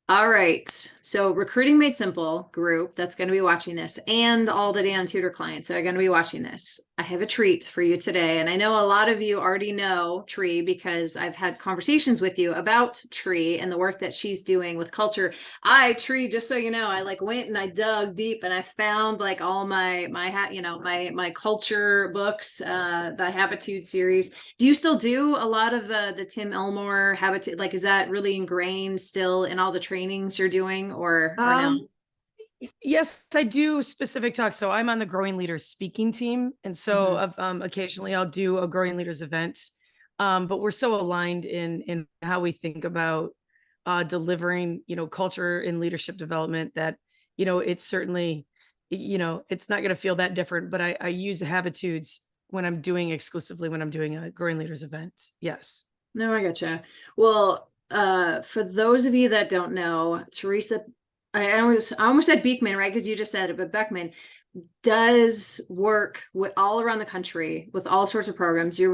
All right. So Recruiting Made Simple group that's going to be watching this and all the Dan Tutor clients that are going to be watching this. I have a treat for you today. And I know a lot of you already know Tree because I've had conversations with you about Tree and the work that she's doing with culture. Tree, just so you know, I like went and I dug deep and I found like all my culture books, the Habitude series. Do you still do a lot of the Tim Elmore Habitude? Like, is that really ingrained still in all the trainings you're doing, or no? Um, yes, I do specific talks. So I'm on the Growing Leaders speaking team, and so Mhm. occasionally I'll do a Growing Leaders event. But we're so aligned in how we think about delivering, culture and leadership development that it's certainly, it's not going to feel that different. But I use habitudes when I'm doing a Growing Leaders event. Yes. No, I gotcha. Well, for those of you that don't know, Theresa, I almost said Beekman, right? Because you just said it, but Beckman does work with all around the country with all sorts of programs. You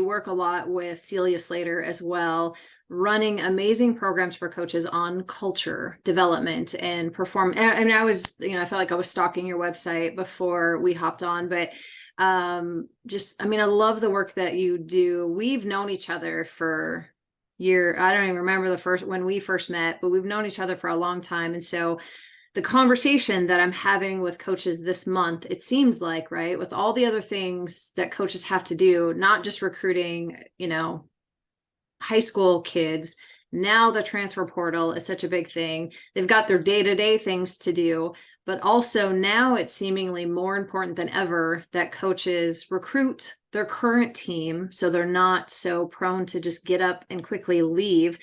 work a lot with Celia Slater as well, running amazing programs for coaches on culture development and perform. I mean, I felt like I was stalking your website before we hopped on, but I mean, I love the work that you do. We've known each other for I don't even remember the first when we first met, but we've known each other for a long time. And so the conversation that I'm having with coaches this month, it seems like, right, with all the other things that coaches have to do, not just recruiting, high school kids. Now the transfer portal is such a big thing. They've got their day-to-day things to do, but also now it's seemingly more important than ever that coaches recruit their current team so they're not so prone to just get up and quickly leave.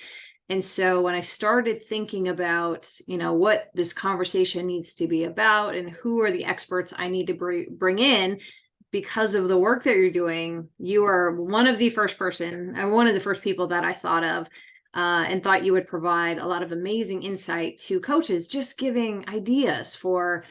And so when I started thinking about, what this conversation needs to be about and who are the experts I need to bring in, because of the work that you're doing, you are one of the first people that I thought of, and thought you would provide a lot of amazing insight to coaches, just giving ideas for,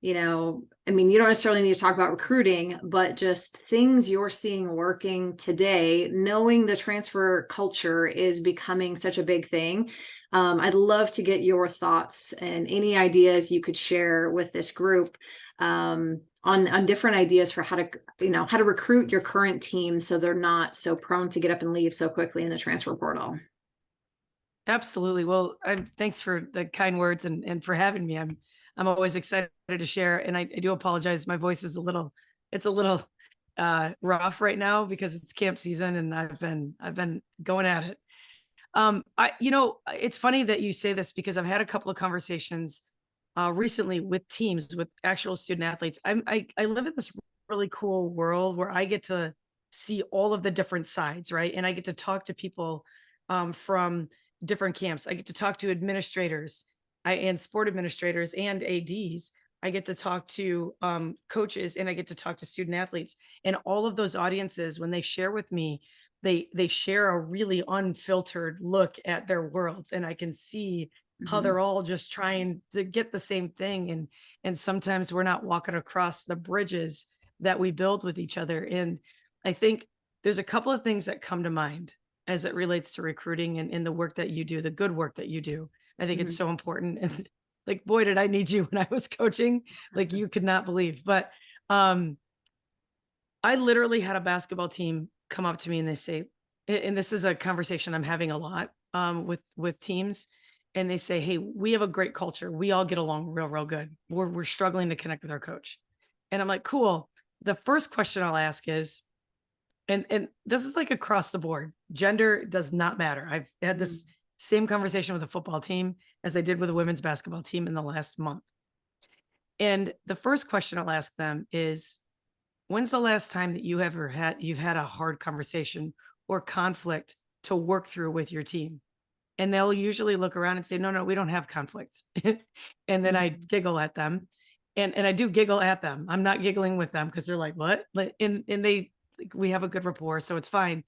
I mean, you don't necessarily need to talk about recruiting, but just things you're seeing working today, knowing the transfer culture is becoming such a big thing. I'd love to get your thoughts and any ideas you could share with this group, on different ideas for how to recruit your current team so they're not so prone to get up and leave so quickly in the transfer portal. Absolutely. Well, thanks for the kind words and for having me. I'm always excited to share. And I do apologize. My voice is it's a little rough right now because it's camp season and I've been going at it. It's funny that you say this because I've had a couple of conversations recently with teams with actual student athletes. I live in this really cool world where I get to see all of the different sides, right? And I get to talk to people from different camps. I get to talk to administrators, and sport administrators and ADs. I get to talk to coaches, and I get to talk to student athletes. And all of those audiences, when they share with me, they share a really unfiltered look at their worlds, and I can see how Mhm. they're all just trying to get the same thing, and sometimes we're not walking across the bridges that we build with each other. And I think there's a couple of things that come to mind as it relates to recruiting and the work that you do, the good work that you do. I think it's Mhm. so important. And like, boy, did I need you when I was coaching, like you could not believe. But um, I literally had a basketball team come up to me and they say, and this is a conversation I'm having a lot with teams, and they say, "Hey, we have a great culture. We all get along real good. We're struggling to connect with our coach," and I'm like, "Cool." The first question I'll ask is, and this is like across the board. Gender does not matter. I've had Mhm. this same conversation with a football team as I did with a women's basketball team in the last month. And the first question I'll ask them is, when's the last time that you've had a hard conversation or conflict to work through with your team? And they'll usually look around and say, "No, no, we don't have conflicts." And then I Mhm. giggle at them. And I do giggle at them. I'm not giggling with them because they're like, "What?" Like, and they like, we have a good rapport, so it's fine.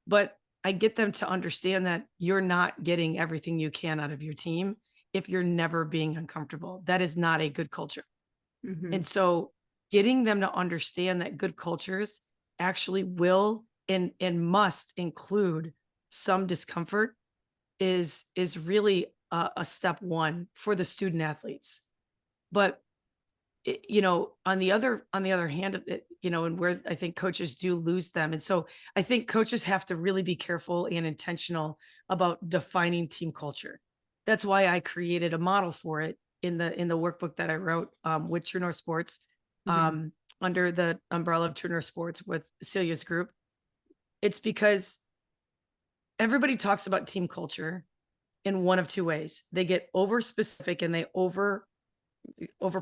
But I get them to understand that you're not getting everything you can out of your team if you're never being uncomfortable. That is not a good culture. And Mhm. so getting them to understand that good cultures actually will and must include some discomfort is really a step one for the student athletes. But on the other hand of it, and where I think coaches do lose them. And so I think coaches have to really be careful and intentional about defining team culture. That's why I created a model for it in the workbook that I wrote with True North Sports, Mhm. um, under the umbrella of True North Sports with Celia's group. It's because everybody talks about team culture in one of two ways. They get over specific and they over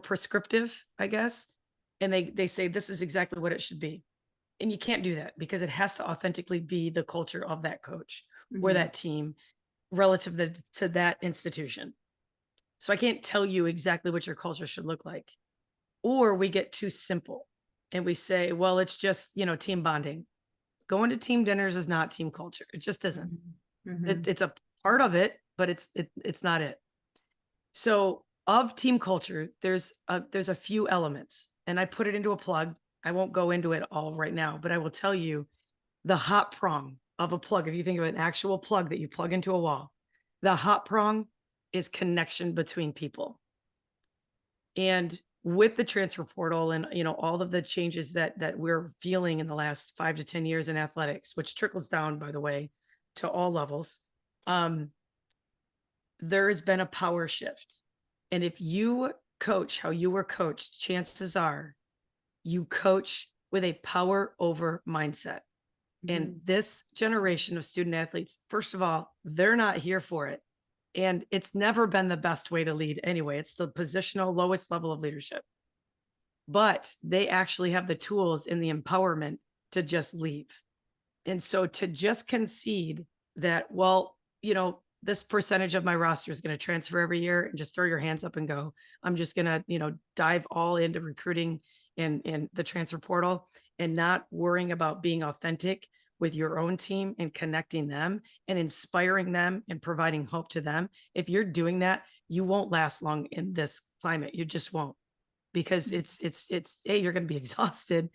prescriptive, I guess. And they say this is exactly what it should be. And you can't do that because it has to authentically be the culture of that coach or Mhm. that team relative to that institution. So I can't tell you exactly what your culture should look like. Or we get too simple and we say, well, it's just, team bonding. Going to team dinners is not team culture. It just isn't. Mhm. Mhm. It's a part of it, but it's not it. So of team culture, there's a few elements, and I put it into a plug. I won't go into it all right now, but I will tell you the hot prong of a plug. If you think of an actual plug that you plug into a wall, the hot prong is connection between people. And with the transfer portal and all of the changes that we're feeling in the last 5 to 10 years in athletics, which trickles down, by the way, to all levels, um, there has been a power shift. And if you coach how you were coached, chances are you coach with a power over mindset. And Mhm. this generation of student athletes, first of all, they're not here for it. And it's never been the best way to lead anyway. It's the positional lowest level of leadership. But they actually have the tools and the empowerment to just leave. And so to just concede that, well, this percentage of my roster is going to transfer every year and just throw your hands up and go, I'm just going to, dive all into recruiting and the transfer portal and not worrying about being authentic with your own team and connecting them and inspiring them and providing hope to them. If you're doing that, you won't last long in this climate. You just won't, because it's A, you're going to be exhausted.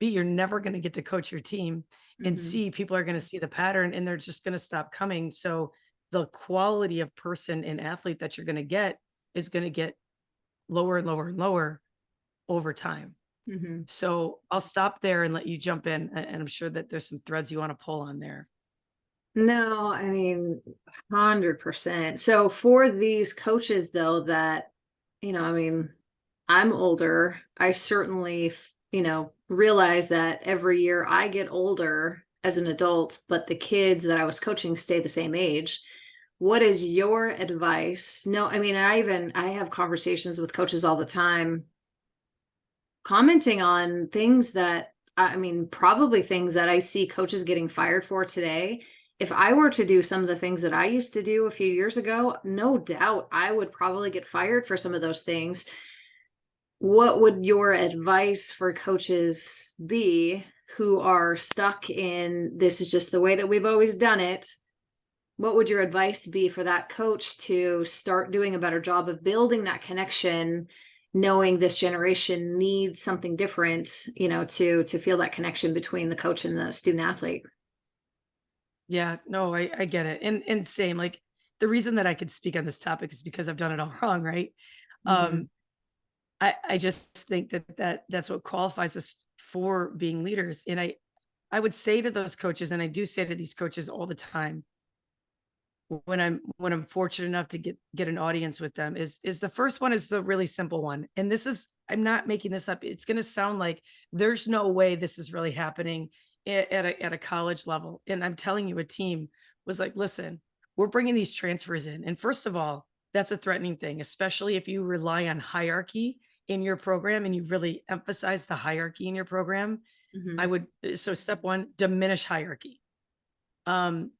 B, you're never going to get to coach your team. And Mhm. C, people are going to see the pattern and they're just going to stop coming. So the quality of person and athlete that you're going to get is going to get lower and lower and lower over time. Mhm. So I'll stop there and let you jump in. And I'm sure that there's some threads you want to pull on there. No, I mean, 100%. So for these coaches though that, I mean, I'm older. I certainly, realize that every year I get older as an adult, but the kids that I was coaching stay the same age. What is your advice? No, I mean, I have conversations with coaches all the time commenting on things that, I mean, probably things that I see coaches getting fired for today. If I were to do some of the things that I used to do a few years ago, no doubt I would probably get fired for some of those things. What would your advice for coaches be who are stuck in this is just the way that we've always done it? What would your advice be for that coach to start doing a better job of building that connection, knowing this generation needs something different, to feel that connection between the coach and the student athlete? Yeah, no, I get it. And same, like the reason that I could speak on this topic is because I've done it all wrong, right? Mhm. Um, I just think that's what qualifies us for being leaders. And I would say to those coaches, and I do say to these coaches all the time, when I'm fortunate enough to get an audience with them, is the first one is the really simple one. And this is, I'm not making this up. It's going to sound like there's no way this is really happening at a college level. And I'm telling you, a team was like, listen, we're bringing these transfers in. And first of all, that's a threatening thing, especially if you rely on hierarchy in your program and you really emphasize the hierarchy in your program. I Mhm. would, so step one, diminish hierarchy. Um,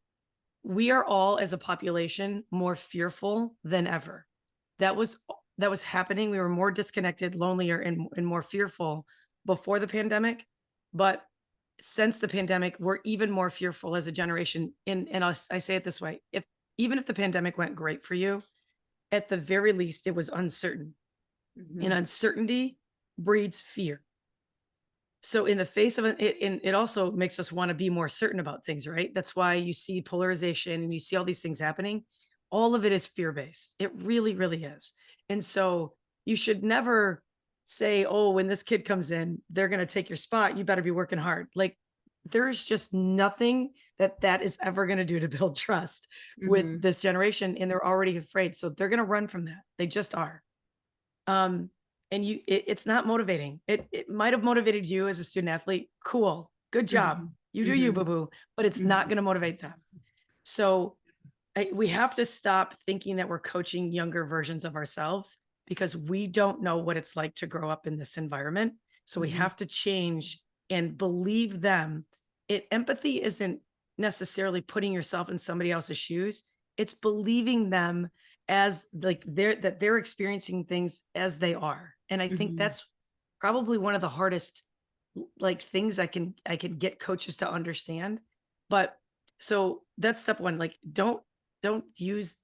we are all as a population more fearful than ever. That was happening. We were more disconnected, lonelier, and more fearful before the pandemic. But since the pandemic, we're even more fearful as a generation. And I say it this way: if even if the pandemic went great for you, at the very least, it was uncertain, and Mhm. uncertainty breeds fear. So in the face of it also makes us want to be more certain about things, right? That's why you see polarization and you see all these things happening. all of it is fear-based. It really, really is. And so you should never say, oh, when this kid comes in, they're going to take your spot. You better be working hard. Like there's just nothing that is ever going to do to build trust with Mhm. this generation. And they're already afraid. So they're going to run from that. They just are. Um, and it's not motivating. It might have motivated you as a student athlete. Cool. Good job. Mhm. You do you, Mhm. boo boo, but it's not Mhm. going to motivate them. So we have to stop thinking that we're coaching younger versions of ourselves because we don't know what it's like to grow up in this environment. So we Mhm. have to change and believe them. Empathy isn't necessarily putting yourself in somebody else's shoes. It's believing them as like they're experiencing things as they are. And I think Mhm. that's probably one of the hardest like things I can get coaches to understand. But so that's step one. Like don't use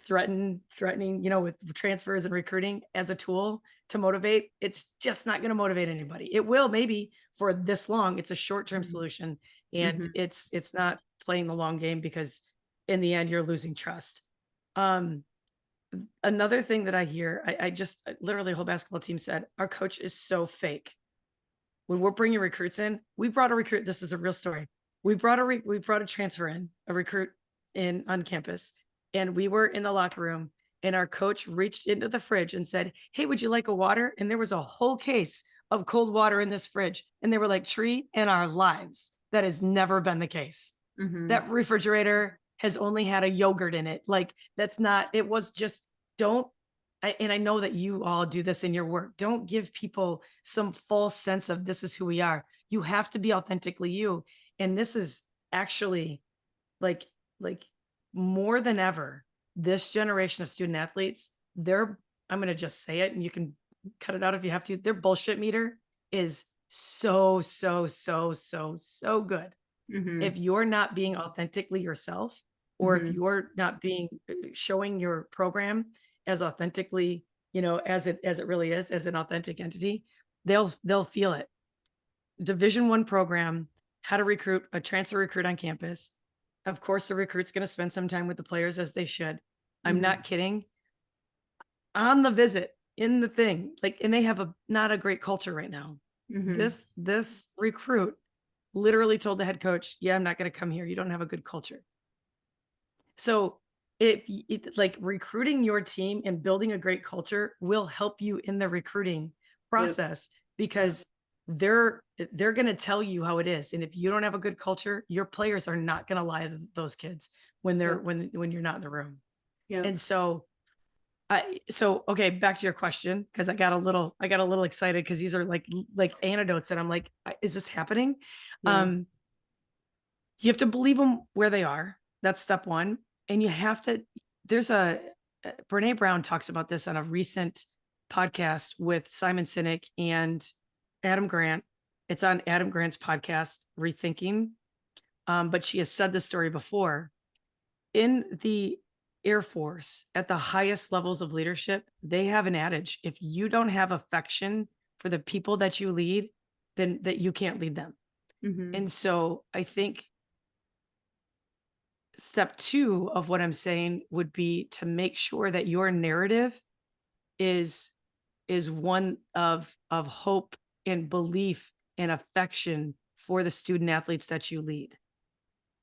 threatening, with transfers and recruiting as a tool to motivate. It's just not going to motivate anybody. It will maybe for this long. It's a short-term Mhm. solution and Mhm. it's not playing the long game because in the end you're losing trust. Um Another thing that I hear, I just literally a whole basketball team said, our coach is so fake. When we're bringing recruits in, we brought a recruit. This is a real story. We brought a transfer in, a recruit in on campus, and we were in the locker room, and our coach reached into the fridge and said, "Hey, would you like a water?" And there was a whole case of cold water in this fridge, and they were like, "Tree, in our lives, that has never been the case. Mhm. That refrigerator has only had a yogurt in it. Like that's not. It was just don't." And I know that you all do this in your work. Don't give people some false sense of this is who we are. You have to be authentically you. And this is actually like like more than ever, this generation of student athletes, I'm going to just say it and you can cut it out if you have to. Their bullshit meter is so good. Mhm. If you're not being authentically yourself, or if Mhm. you're not being showing your program as authentically, as it really is, as an authentic entity, they'll feel it. Division one program, how to recruit a transfer recruit on campus. Of course, the recruit's going to spend some time with the players as they should. I'm Mhm. not kidding. On the visit, in the thing, like, and they have a not a great culture right now. Mhm. This recruit literally told the head coach, "Yeah, I'm not going to come here. You don't have a good culture." So like recruiting your team and building a great culture will help you in the recruiting Yep. process Yep. because they're going to tell you how it is. And if you don't have a good culture, your players are not going to lie to those kids when they're Yep. when you're not in the room. Yep. And so okay, back to your question because I got a little excited because these are like anecdotes and I'm like, is this happening? Yeah. Um you have to believe them where they are. That's step one. And you have to, there's Brene Brown talks about this on a recent podcast with Simon Sinek and Adam Grant. It's on Adam Grant's podcast, Rethinking. But she has said this story before. In the Air Force, at the highest levels of leadership, they have an adage if you don't have affection for the people that you lead, then that you can't lead them. Mhm. And so I think step two of what I'm saying would be to make sure that your narrative is one of hope and belief and affection for the student athletes that you lead.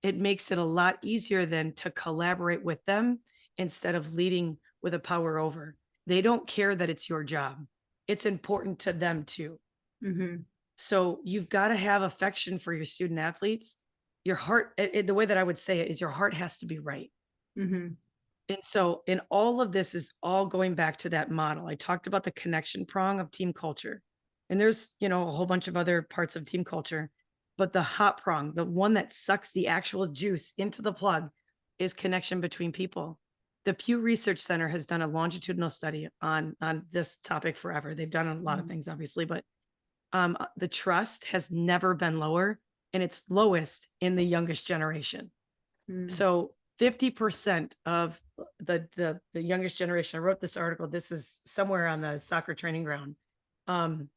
It makes it a lot easier then to collaborate with them instead of leading with a power over. They don't care that it's your job. It's important to them too. Mhm. So you've got to have affection for your student athletes. Your heart, the way that I would say it is your heart has to be right. Mhm. And so, in all of this is all going back to that model. I talked about the connection prong of team culture. And there's, a whole bunch of other parts of team culture, but the hot prong, the one that sucks the actual juice into the plug is connection between people. The Pew Research Center has done a longitudinal study on this topic forever. They've done a lot of Mhm. things obviously, but the trust has never been lower and it's lowest in the youngest generation. Mhm. So 50% of the youngest generation, I wrote this article, this is somewhere on the soccer training ground. Um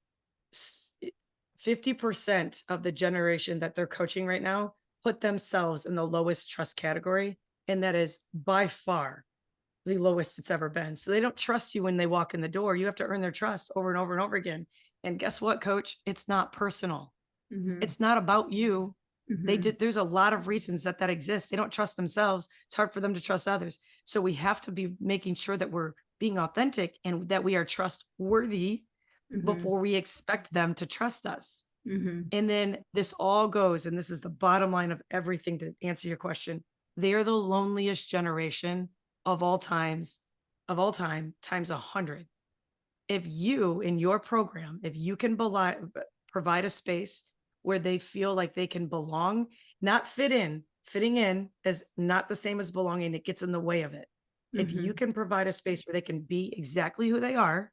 50% of the generation that they're coaching right now put themselves in the lowest trust category. And that is by far the lowest it's ever been. So they don't trust you when they walk in the door. You have to earn their trust over and over and over again. And guess what, coach? It's not personal. Mhm. It's not about you. They Mhm. did, there's a lot of reasons that exists. They don't trust themselves. It's hard for them to trust others. So we have to be making sure that we're being authentic and that we are trustworthy Mhm. before we expect them to trust us. Mhm. And then this all goes, and this is the bottom line of everything to answer your question. They are the loneliest generation of all times, of all time, times 100. If you in your program, if you can provide a space where they feel like they can belong, not fit in, fitting in is not the same as belonging. It gets in the way of it. If you Mhm. can provide a space where they can be exactly who they are,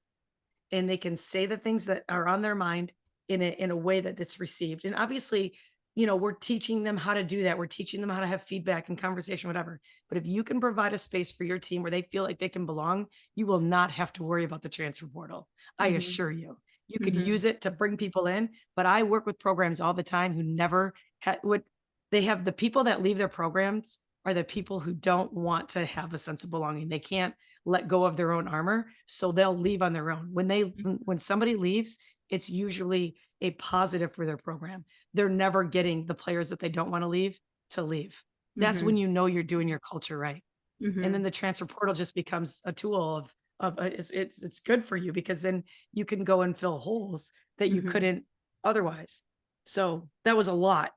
and they can say the things that are on their mind in a way that it's received. And obviously, we're teaching them how to do that. We're teaching them how to have feedback and conversation, whatever. But if you can provide a space for your team where they feel like they can belong, you will not have to worry about the transfer portal. I Mhm. assure you. You could Mhm. use it to bring people in, but I work with programs all the time who never had what they have. The people that leave their programs are the people who don't want to have a sense of belonging. They can't let go of their own armor, so they'll leave on their own. When somebody leaves, it's usually a positive for their program. They're never getting the players that they don't want to leave to leave. That's when Mhm. you know you're doing your culture right. And then Mhm. the transfer portal just becomes a tool of it's good for you because then you can go and fill holes that you Mhm. couldn't otherwise. So that was a lot,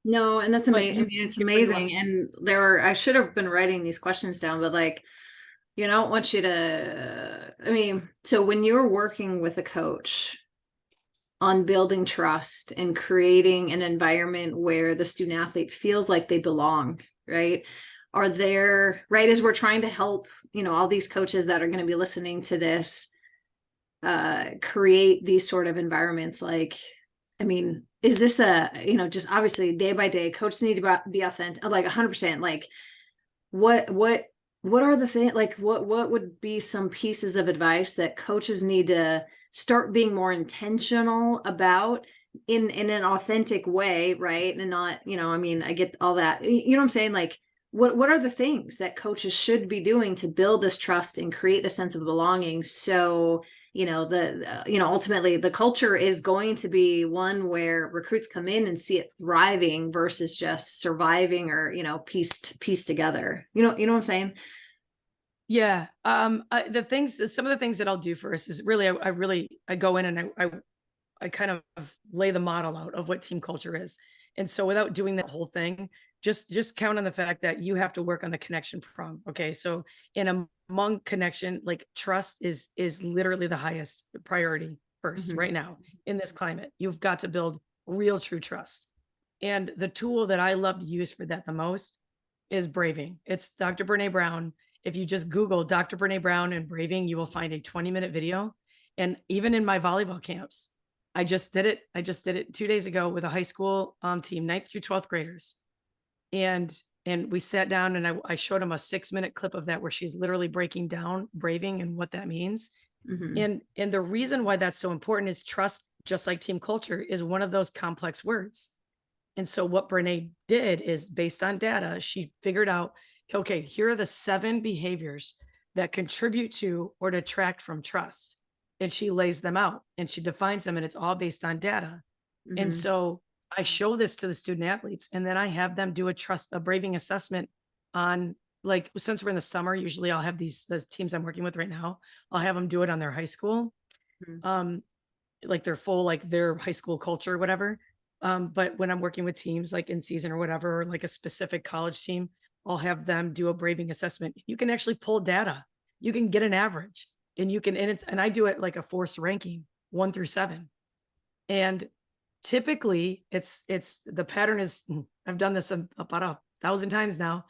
No, and that's but amazing. I you mean, it's get what you want. amazing. And I should have been writing these questions down, but like, I don't want you to, I mean, so when you're working with a coach on building trust and creating an environment where the student athlete feels like they belong, right? Are there, right, as we're trying to help, all these coaches that are going to be listening to this, create these sort of environments, like, I mean, is this just obviously day by day coaches need to be authentic, like 100%, like what what what are the things, like what would be some pieces of advice that coaches need to start being more intentional about in an authentic way, right? And not, I mean, I get all that. You know what I'm saying? Like what are the things that coaches should be doing to build this trust and create the sense of belonging, so ultimately the culture is going to be one where recruits come in and see it thriving versus just surviving, or pieced together, you know what I'm saying? Yeah. Some of the things that I'll do first is really, I go in and I kind of lay the model out of what team culture is. And so without doing that whole thing, just count on the fact that you have to work on the connection prong. Okay. So among connection, like trust is literally the highest priority first Hmm. right now in this climate. You've got to build real true trust. And the tool that I love to use for that the most is braving. It's Dr. Brene Brown. If you just Google Dr. Brene Brown and braving, you will find a 20-minute video. And even in my volleyball camps, I just did it. I just did it 2 days ago with a high school team, ninth through 12th graders. And we sat down and I showed them a 6-minute clip of that where she's literally breaking down braving and what that means. Hmm. And the reason why that's so important is trust, just like team culture, is one of those complex words. And so what Brene did is based on data, she figured out, okay, here are the 7 behaviors that contribute to or detract from trust. And she lays them out and she defines them, and it's all based on data. And Hmm. so I show this to the student athletes, and then I have them do a braving assessment on, like, since we're in the summer, usually I'll have the teams I'm working with right now, I'll have them do it on their high school. Um, like their full, like their high school culture or whatever. But when I'm working with teams like in season or whatever, or like a specific college team, I'll have them do a braving assessment. You can actually pull data. You can get an average, and you can, and I do it like a forced ranking 1 through 7. And typically it's the pattern is, I've done this about 1,000 times now.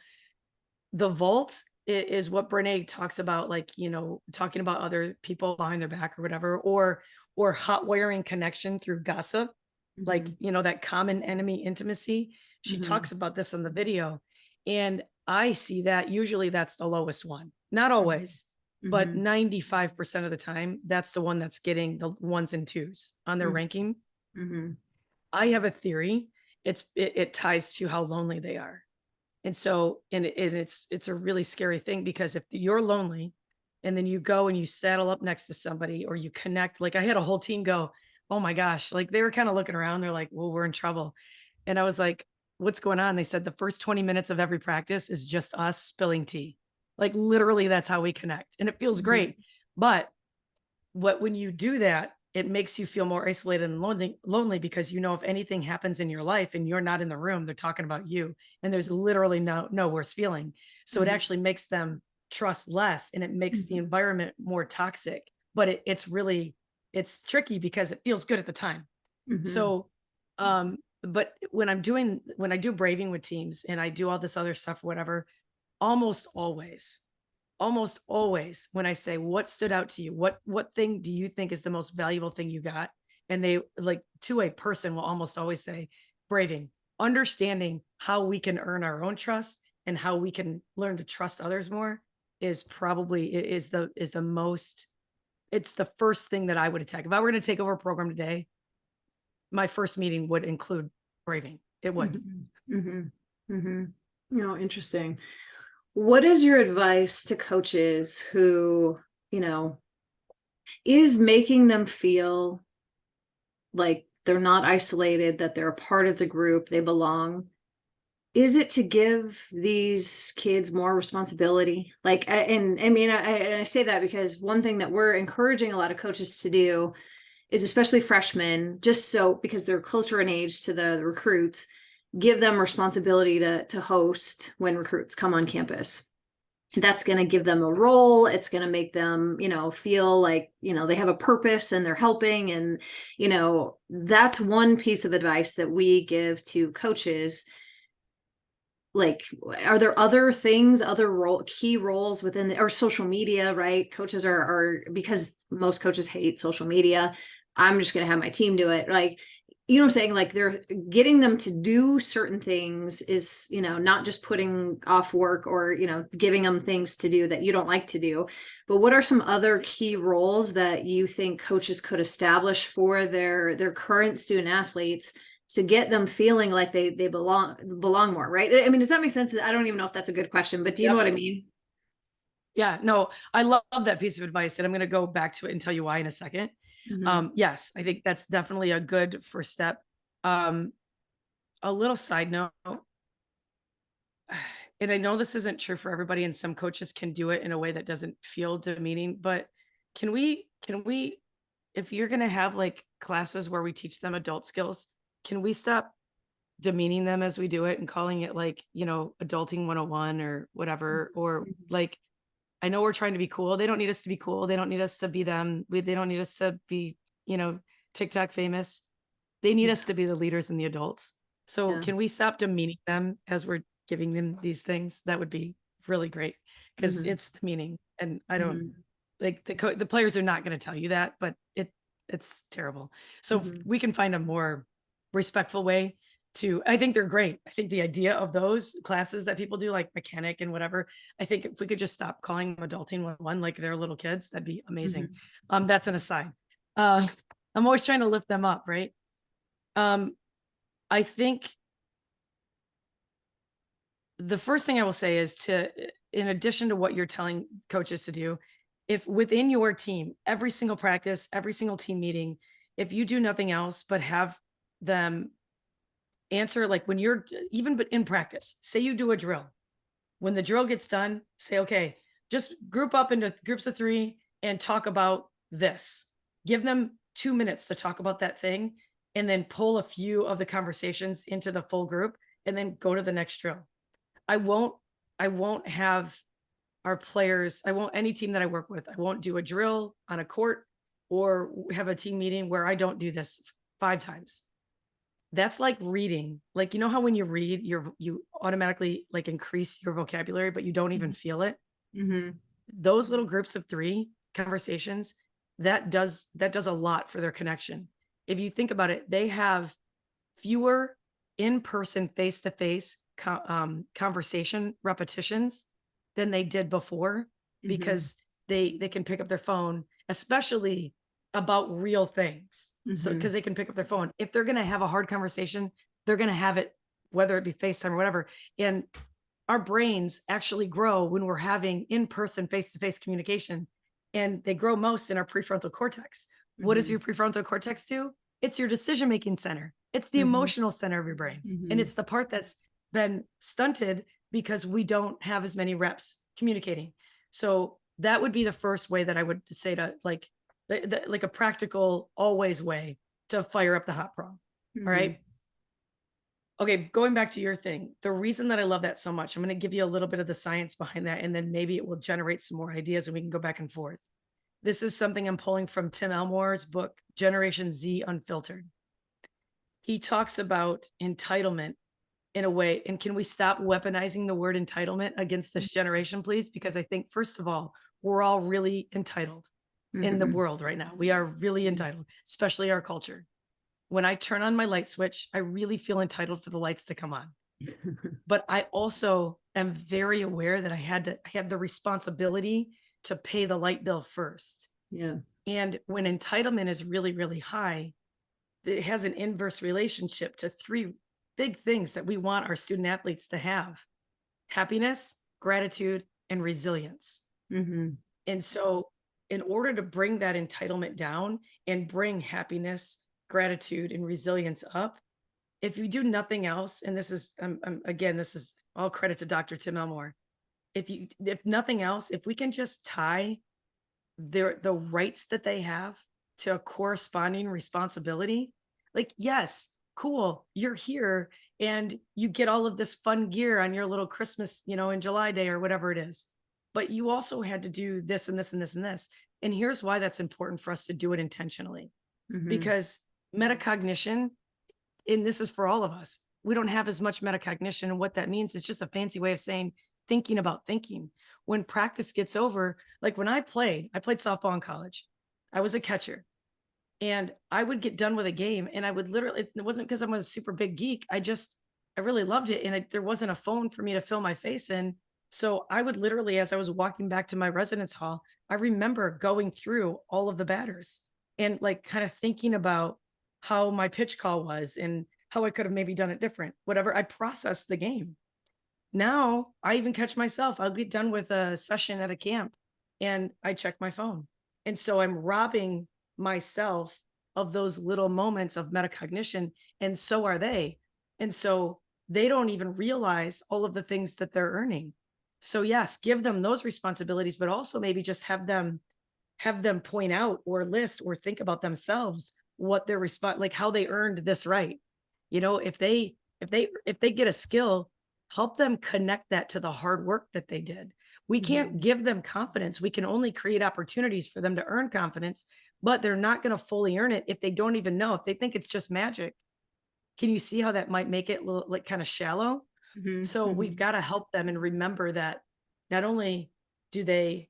The vault is what Brene talks about, like, talking about other people behind their back or whatever, or hot wiring connection through gossip, like, Hmm. that common enemy intimacy. She Hmm. talks about this in the video. And I see that usually that's the lowest one. Not always, but Hmm. 95% of the time, that's the one that's getting the ones and twos on their ranking. Hmm. I have a theory. It ties to how lonely they are. And so, it's a really scary thing because if you're lonely and then you go and you saddle up next to somebody or you connect, like I had a whole team go, oh my gosh, like they were kind of looking around. They're like, well, we're in trouble. And I was like, what's going on? They said the first 20 minutes of every practice is just us spilling tea. Like literally, that's how we connect. And it feels Mhm. great. But when you do that, it makes you feel more isolated and lonely because you know if anything happens in your life and you're not in the room, they're talking about you, and there's literally no worse feeling. So it Mhm. actually makes them trust less, and it makes the Mhm. environment more toxic. But it's tricky because it feels good at the time. Mhm. So, but when I do braving with teams and I do all this other stuff, whatever, almost always when I say, "What stood out to you? What thing do you think is the most valuable thing you got?" And they like to a person will almost always say, "Braving, understanding how we can earn our own trust and how we can learn to trust others more is probably is the most it's the first thing that I would attack. If I were going to take over a program today, my first meeting would include braving. It would. Mhm. Mhm. Mhm. Interesting. What is your advice to coaches who, you know, is making them feel like they're not isolated, that they're a part of the group, they belong? Is it to give these kids more responsibility? Like, and I mean, and I say that because one thing that we're encouraging a lot of coaches to do is, especially freshmen, just so because they're closer in age to the recruits, give them responsibility to host when recruits come on campus. That's going to give them a role. It's going to make them, feel like, they have a purpose and they're helping. And, that's one piece of advice that we give to coaches. Like, are there other things, other key roles within or social media, right? Coaches are, because most coaches hate social media. I'm just going to have my team do it. Like, you know what I'm saying? Like, they're getting them to do certain things is, not just putting off work or, giving them things to do that you don't like to do. But what are some other key roles that you think coaches could establish for their current student athletes to get them feeling like they belong more, right? I mean, does that make sense? I don't even know if that's a good question, but do you know Yep. what I mean? Yeah, no, I love that piece of advice, and I'm gonna go back to it and tell you why in a second. Mhm. Yes, I think that's definitely a good first step. Um, a little side note, and I know this isn't true for everybody, and some coaches can do it in a way that doesn't feel demeaning, but can we, if you're gonna have like classes where we teach them adult skills, can we stop demeaning them as we do it and calling it like, adulting 101 or whatever, or Mhm. like I know we're trying to be cool. They don't need us to be cool. They don't need us to be them. They don't need us to be, you know, TikTok famous. They need Yeah. us to be the leaders and the adults. So Yeah. can we stop demeaning them as we're giving them these things? That would be really great because Mhm. it's demeaning, and I don't Mhm. like the players are not going to tell you that, but it's terrible. So if Mhm. we can find a more respectful way to, I think they're great. I think the idea of those classes that people do, like mechanic and whatever, I think if we could just stop calling them adulting 101 like they're little kids, that'd be amazing. Mhm. That's an aside. Uh, I'm always trying to lift them up, right? Um, I think the first thing I will say is in addition to what you're telling coaches to do, if within your team, every single practice, every single team meeting, if you do nothing else but have them answer, like when you're even but in practice, say you do a drill. When the drill gets done, say, okay, just group up into groups of three and talk about this. Give them 2 minutes to talk about that thing and then pull a few of the conversations into the full group and then go to the next drill. I won't I won't have our players, I won't any team that I work with, I won't do a drill on a court or have a team meeting where I don't do this 5 times. That's like reading. Like, you know how when you read, you automatically like increase your vocabulary, but you don't even Mhm. feel it. Mhm. Those little groups of three conversations, that does a lot for their connection. If you think about it, they have fewer in-person, face-to-face conversation repetitions than they did before Mhm. because they can pick up their phone, especially about real things. So because Mhm. they can pick up their phone. If they're gonna have a hard conversation, they're gonna have it, whether it be FaceTime or whatever. And our brains actually grow when we're having in-person, face-to-face communication, and they grow most in our prefrontal cortex. What does Mm-hmm. your prefrontal cortex do? It's your decision-making center. It's the Mm-hmm. emotional center of your brain. And Mm-hmm. it's the part that's been stunted because we don't have as many reps communicating. So that would be the first way that I would say to like, like a practical always way to fire up the hot prong. All Mm-hmm. right. Okay, going back to your thing, the reason that I love that so much, I'm going to give you a little bit of the science behind that, and then maybe it will generate some more ideas and we can go back and forth. This is something I'm pulling from Tim Elmore's book, Generation Z Unfiltered. He talks about entitlement in a way, and can we stop weaponizing the word entitlement against this generation, please? Because I think, first of all, we're all really entitled in the Mm-hmm. world right now. We are really entitled, especially our culture. When I turn on my light switch, I really feel entitled for the lights to come on. But I also am very aware that I had the responsibility to pay the light bill first. Yeah. And when entitlement is really, really high, it has an inverse relationship to three big things that we want our student athletes to have: happiness, gratitude, and resilience. Mm-hmm. And so, in order to bring that entitlement down and bring happiness, gratitude, and resilience up, if you do nothing else, and this is again, this is all credit to Dr. Tim Elmore. If nothing else, if we can just tie the rights that they have to a corresponding responsibility, like, yes, cool, you're here and you get all of this fun gear on your little Christmas, in July day or whatever it is. But you also had to do this and this and this and this. And here's why that's important for us to do it intentionally, Mm-hmm. because metacognition, and this is for all of us, we don't have as much metacognition. And what that means is just a fancy way of saying thinking about thinking. When practice gets over, like when I played softball in college. I was a catcher, and I would get done with a game and I would literally, it wasn't because I'm a super big geek. I really loved it. And there wasn't a phone for me to fill my face in. So I would literally, as I was walking back to my residence hall, I remember going through all of the batters and like kind of thinking about how my pitch call was and how I could have maybe done it different, whatever. I processed the game. Now I even catch myself. I'll get done with a session at a camp and I check my phone. And so I'm robbing myself of those little moments of metacognition. And so are they. And so they don't even realize all of the things that they're earning. So yes, give them those responsibilities, but also maybe just have them point out or list or think about themselves what their response, like how they earned this right. If they get a skill, help them connect that to the hard work that they did. We Mm-hmm. can't give them confidence. We can only create opportunities for them to earn confidence, but they're not going to fully earn it if they don't even know, if they think it's just magic. Can you see how that might make it little, like kind of shallow? So we've Mm-hmm. got to help them and remember that not only do they,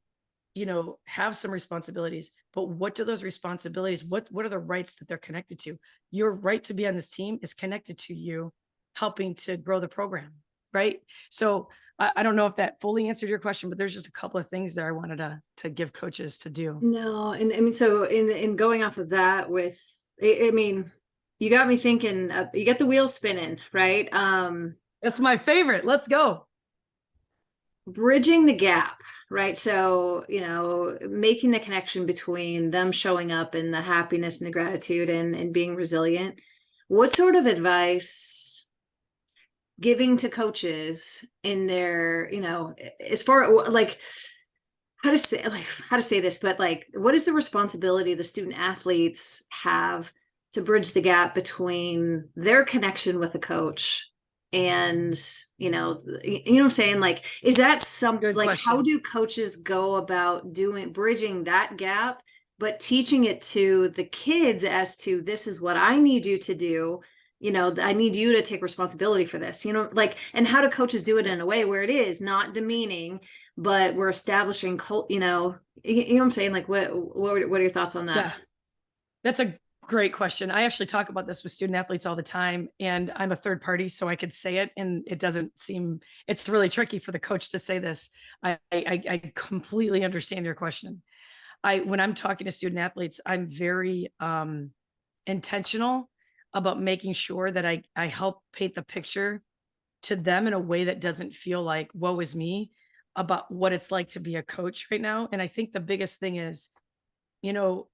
have some responsibilities, but what do those responsibilities, what are the rights that they're connected to? Your right to be on this team is connected to you helping to grow the program, right? So I don't know if that fully answered your question, but there's just a couple of things there I wanted to give coaches to do. No, and I mean, so in going off of that, I mean, you got me thinking. You get the wheel spinning, right? That's my favorite. Let's go. Bridging the gap, right? So, making the connection between them showing up and the happiness and the gratitude and being resilient. What sort of advice giving to coaches in their, as far like how to say this, but like, what is the responsibility the student athletes have to bridge the gap between their connection with the coach and what I'm saying? Like, is that Good how question. do coaches go about bridging that gap, but teaching it to the kids as to this is what I need you to do. I need you to take responsibility for this, like, and how do coaches do it Yeah. in a way where it is not demeaning, but we're establishing you know what I'm saying? Like, what are your thoughts on that? Yeah. That's a great question. I actually talk about this with student athletes all the time, and I'm a third party, so I could say it, and it doesn't seem, it's really tricky for the coach to say this. I completely understand your question. When I'm talking to student athletes, I'm very intentional about making sure that I help paint the picture to them in a way that doesn't feel like woe is me about what it's like to be a coach right now. And I think the biggest thing is, you know,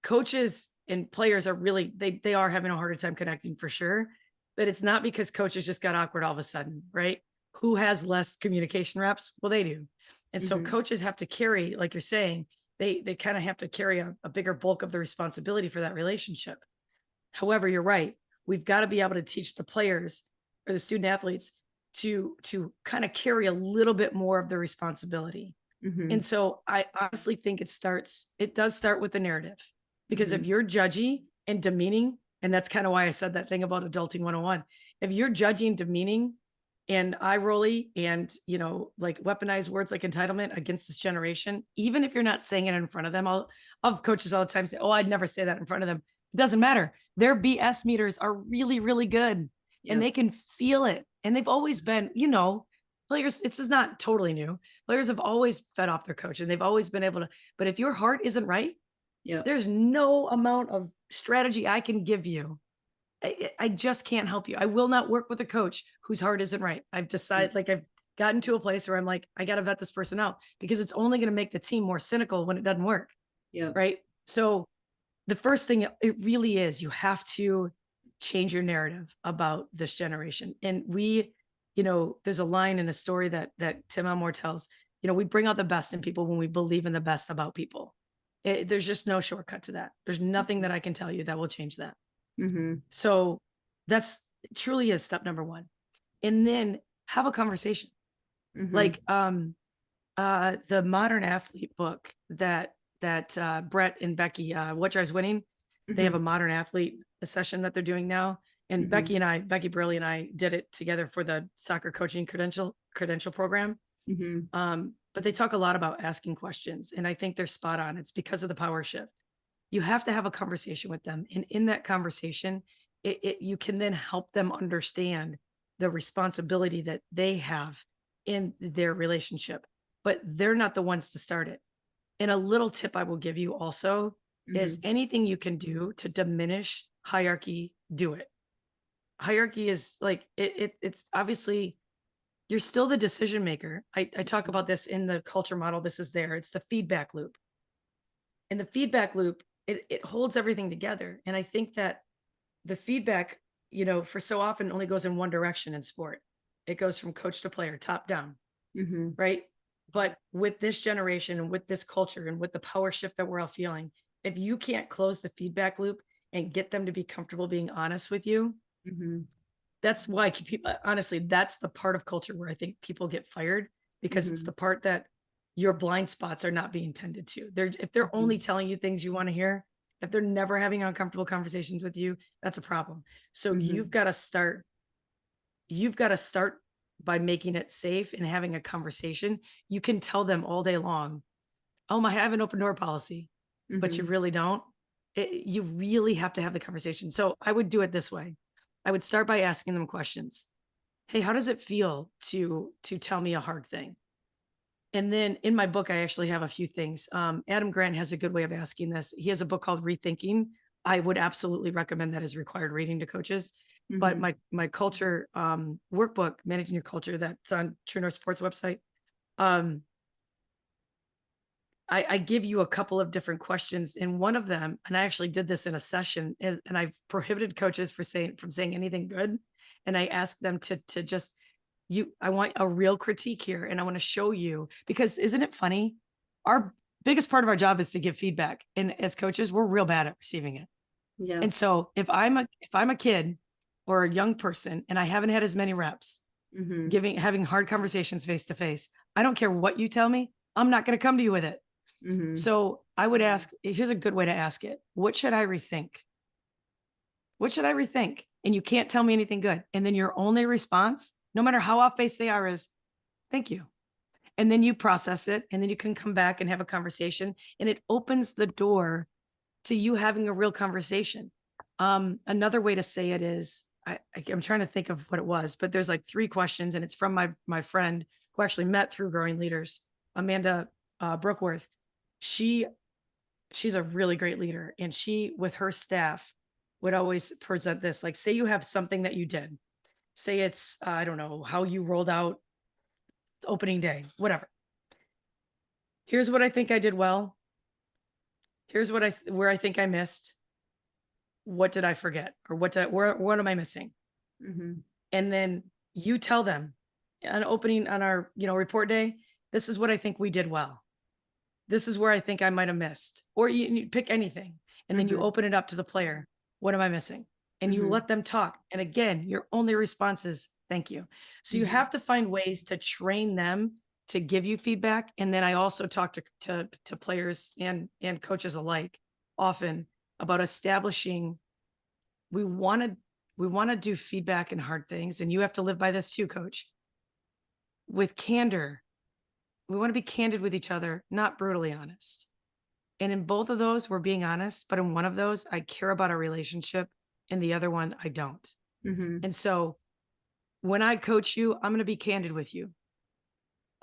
coaches and players are really they are having a harder time connecting for sure, but it's not because coaches just got awkward all of a sudden, right? Who has less communication reps? Well, they do. And so Mhm. coaches have to carry, like you're saying, they kind of have to carry a bigger bulk of the responsibility for that relationship. However, you're right. We've got to be able to teach the players or the student athletes to kind of carry a little bit more of the responsibility. And Mhm. so I honestly think it does start with the narrative. Because if Mhm. you're judgy and demeaning, and that's kind of why I said that thing about adulting 101. If you're judging, demeaning, and eye rolly and like weaponize words like entitlement against this generation, even if you're not saying it in front of them, I'll of coaches all the time say, "Oh, I'd never say that in front of them." It doesn't matter. Their BS meters are really, really good and Yep. they can feel it. And they've always been, players, it's just not totally new. Players have always fed off their coach and they've always been able to, but if your heart isn't right, Yep. there's no amount of strategy I can give you. I just can't help you. I will not work with a coach whose heart isn't right. I've Yep. decided, like, I've gotten to a place where I'm like, I got to vet this person out because it's only going to make the team more cynical when it doesn't work. Yep. Right. So the first thing it really is, you have to change your narrative about this generation. And there's a line in a story that Tim Elmore tells, we bring out the best in people when we believe in the best about people. There's just no shortcut to that. There's nothing that I can tell you that will change that. Mhm. So that's truly is step number one. And then have a conversation. Mhm. Like the Modern Athlete book that Brett and Becky, What Drives Winning, they have a Mhm. Modern Athlete session that they're doing now. And Mhm. Becky Burley and I did it together for the soccer coaching credential program. Mhm. But they talk a lot about asking questions, and I think they're spot on. It's because of the power shift. You have to have a conversation with them, and in that conversation, you can then help them understand the responsibility that they have in their relationship, but they're not the ones to start it. And a little tip I will give you also is Mhm. anything you can do to diminish hierarchy, do it. Hierarchy is like it's obviously you're still the decision maker. I talk about this in the culture model. This is there. It's the feedback loop. And the feedback loop, it holds everything together. And I think that the feedback, for so often only goes in one direction in sport. It goes from coach to player, top down, Mhm. right? But with this generation and with this culture and with the power shift that we're all feeling, if you can't close the feedback loop and get them to be comfortable being honest with you, Mhm. that's why people, honestly, that's the part of culture where I think people get fired because it's the Mhm. part that your blind spots are not being tended to. If they're only Mhm. telling you things you want to hear, if they're never having uncomfortable conversations with you, that's a problem. So Mhm. you've got to start by making it safe and having a conversation. You can tell them all day long, "Oh, I have an open door policy," but you Mhm. really don't. You really have to have the conversation. So I would do it this way. I would start by asking them questions. "Hey, how does it feel to tell me a hard thing?" And then in my book, I actually have a few things. Adam Grant has a good way of asking this. He has a book called Rethinking. I would absolutely recommend that as required reading to coaches. But Mhm. my culture workbook, Managing Your Culture, that's on True North Sports website. Um, I give you a couple of different questions, and one of them, and I actually did this in a session, and I've prohibited coaches from saying anything good, and I ask them to just I want a real critique here, and I want to show you because isn't it funny? Our biggest part of our job is to give feedback, and as coaches, we're real bad at receiving it. Yeah. And so if I'm a kid or a young person and I haven't had as many reps Mhm. having hard conversations face to face, I don't care what you tell me, I'm not going to come to you with it. Mhm. So I would ask, here's a good way to ask it. What should I rethink? What should I rethink? And you can't tell me anything good. And then your only response, no matter how off base they are, is thank you. And then you process it and then you can come back and have a conversation. And it opens the door to you having a real conversation. Another way to say it is I'm trying to think of what it was, but there's like 3 questions, and it's from my friend who actually met through Growing Leaders, Amanda Brookworth. She she's a really great leader, and she with her staff would always present this, like, say you have something that you did, say it's, I don't know, how you rolled out opening day, whatever. Here's what I think I did well. Here's where I think I missed. What did I forget? Or what am I missing? Mhm. And then you tell them on our, report day, this is what I think we did well. This is where I think I might have missed. Or you pick anything and then you Mhm. open it up to the player. What am I missing? And you Mhm. let them talk. And again, your only response is thank you. So you Mhm. have to find ways to train them to give you feedback. And then I also talk to players and coaches alike often about establishing we want to we want to do feedback and hard things. And you have to live by this too, coach. With candor, we want to be candid with each other, not brutally honest. And in both of those, we're being honest, but in one of those, I care about our relationship. In the other one, I don't. Mhm. And so when I coach you, I'm going to be candid with you.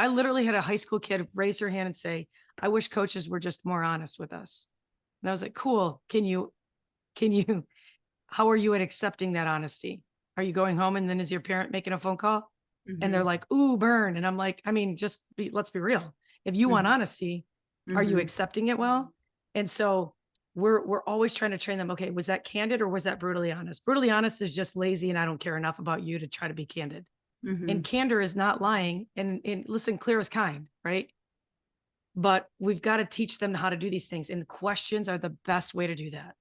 I literally had a high school kid raise her hand and say, I wish coaches were just more honest with us. And I was like, cool. Can you, how are you at accepting that honesty? Are you going home and then is your parent making a phone call? And they're Mhm. like, ooh, burn. And I'm like, I mean, let's be real. If you want Mhm. honesty, are you Mhm. accepting it well? And so we're always trying to train them. Okay, was that candid or was that brutally honest? Brutally honest is just lazy and I don't care enough about you to try to be candid. And Mhm. candor is not lying. And listen, clear as kind, right? But we've got to teach them how to do these things. And questions are the best way to do that.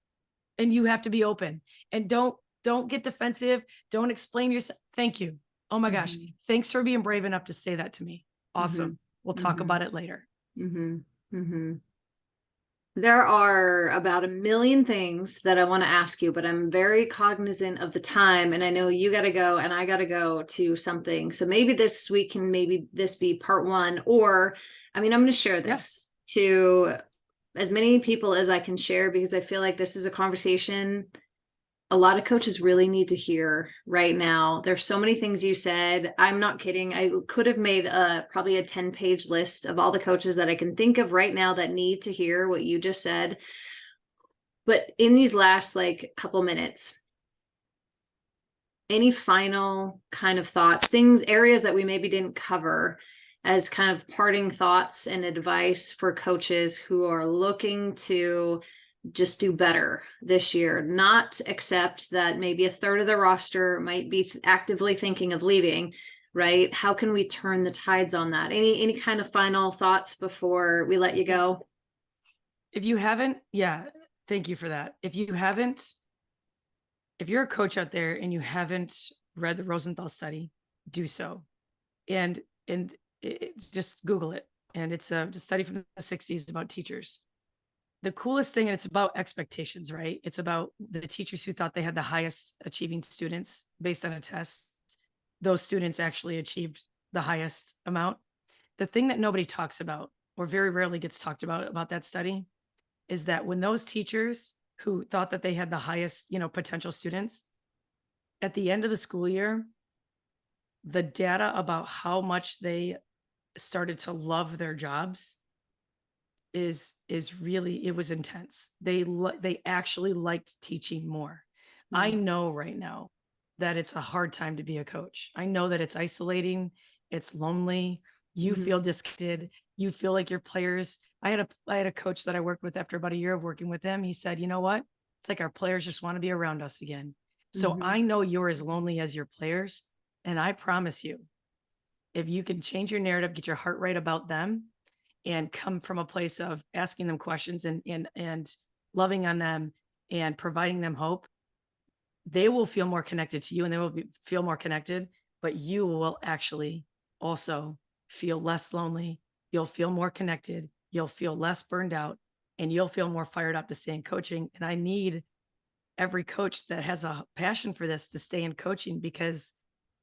And you have to be open and don't get defensive. Don't explain yourself. Thank you. Oh my gosh. Mhm. Thanks for being brave enough to say that to me. Mhm. Awesome. We'll talk Mhm. about it later. Mhm. Mhm. There are about a million things that I want to ask you, but I'm very cognizant of the time. And I know you got to go and I got to go to something. So maybe this week can maybe this be part one, or I mean, I'm going to share Yeah. this to as many people as I can share because I feel like this is a conversation a lot of coaches really need to hear right now. There's so many things you said. I'm not kidding. I could have made probably a 10-page list of all the coaches that I can think of right now that need to hear what you just said. But in these last like couple minutes, any final kind of thoughts, things, areas that we maybe didn't cover as kind of parting thoughts and advice for coaches who are looking to just do better this year, not accept that maybe a third of the roster might be actively thinking of leaving, right? How can we turn the tides on that? Any kind of final thoughts before we let you go? If you haven't, yeah, thank you for that. If you're a coach out there and you haven't read the Rosenthal study, do so. And just Google it. And it's a study from the 60s about teachers. The coolest thing, and it's about expectations, right? It's about the teachers who thought they had the highest achieving students based on a test. Those students actually achieved the highest amount. The thing that nobody talks about or very rarely gets talked about that study is that when those teachers who thought that they had the highest, potential students at the end of the school year, the data about how much they started to love their jobs is really, it was intense. They actually liked teaching more. I Mm-hmm. know right now that it's a hard time to be a coach. I know that it's isolating, it's lonely, you Mm-hmm. feel disconnected, you feel like your players. I had a coach that I worked with after about a year of working with him. He said, "You know what? It's like our players just want to be around us again." So Mm-hmm. I know you're as lonely as your players, and I promise you, if you can change your narrative, get your heart right about them, and come from a place of asking them questions and loving on them and providing them hope, they will feel more connected to you and feel more connected, but you will actually also feel less lonely. You'll feel more connected. You'll feel less burned out and you'll feel more fired up to stay in coaching. And I need every coach that has a passion for this to stay in coaching because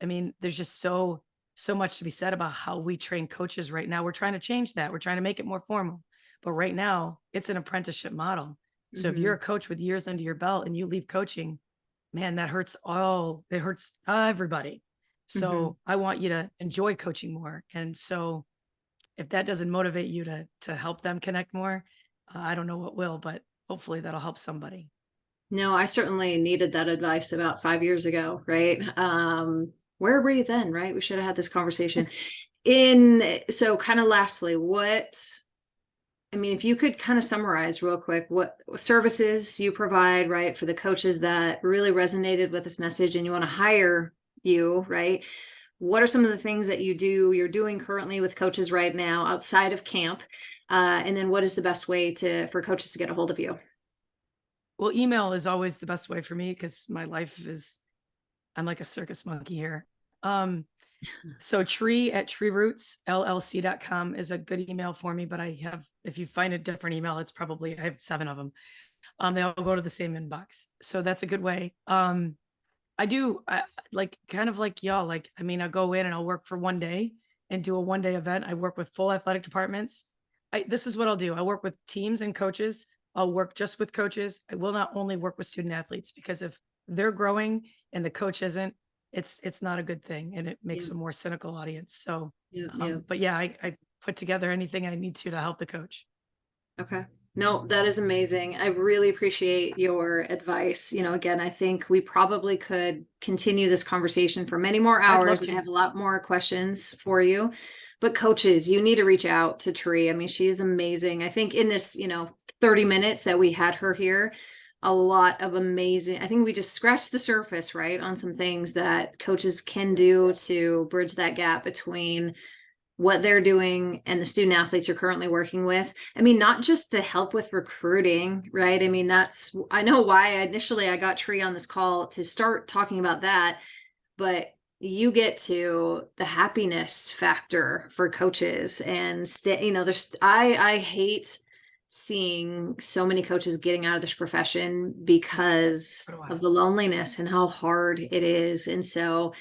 I mean, there's just so much to be said about how we train coaches right now. We're trying to change that. We're trying to make it more formal. But right now, it's an apprenticeship model. So if you're Mm-hmm. a coach with years under your belt and you leave coaching, man, it hurts everybody. Mm-hmm. So I want you to enjoy coaching more. And so if that doesn't motivate you to help them connect more, I don't know what will, but hopefully that'll help somebody. No, I certainly needed that advice about 5 years ago, right? Where were you then, right? We should have had this conversation. So kind of lastly, I mean, if you could kind of summarize real quick what services you provide, right, for the coaches that really resonated with this message and you want to hire you, right? What are some of the things that you're doing currently with coaches right now outside of camp? And then what is the best way for coaches to get a hold of you? Well, email is always the best way for me because my life is, I'm like a circus monkey here. So tree at treerootsllc.com is a good email for me, but if you find a different email, it's probably, I have 7 of them. They all go to the same inbox. So that's a good way. I like kind of like y'all, like, I mean, I'll go in and I'll work for one day and do a 1-day event. I work with full athletic departments. This is what I'll do. I work with teams and coaches. I'll work just with coaches. I will not only work with student athletes, because if they're growing and the coach isn't, it's not a good thing, and it makes Yeah, a more cynical audience. So, yeah, yeah. but yeah, I put together anything I need to help the coach. Okay. No, that is amazing. I really appreciate your advice. Again, I think we probably could continue this conversation for many more I'd love hours, and I to. have a lot more questions for you. But coaches, you need to reach out to Tree. I mean, she is amazing. I think in this, 30 minutes that we had her here, a lot of amazing. I think we just scratched the surface, right, on some things that coaches can do to bridge that gap between what they're doing and the student athletes you're currently working with. I mean, not just to help with recruiting, right? I mean, I know why initially I got Tree on this call to start talking about that, but you get to the happiness factor for coaches and I hate seeing so many coaches getting out of this profession because So do I. of the loneliness and how hard it is. And so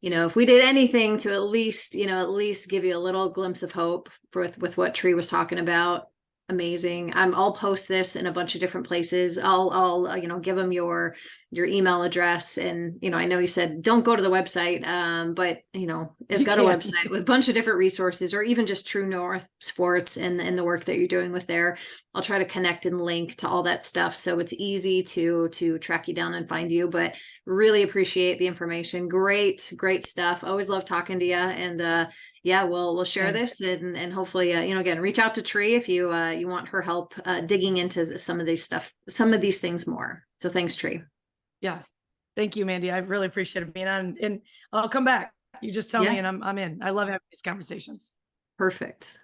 if we did anything to at least give you a little glimpse of hope with what Tree was talking about, amazing. I'll post this in a bunch of different places. I'll give them your email address, and I know you said don't go to the website, but it's You got a can. website with a bunch of different resources, or even just True North Sports and the work that you're doing with there. I'll try to connect and link to all that stuff so it's easy to track you down and find you. But really appreciate the information. Great stuff. Always love talking to you. And yeah, we'll share Same. this, and hopefully, again, reach out to Tree if you want her help digging into some of these things more. So thanks, Tree. Yeah. Thank you, Mandy. I really appreciate it being on, and I'll come back. You just tell Yeah, me and I'm in. I love having these conversations. perfect.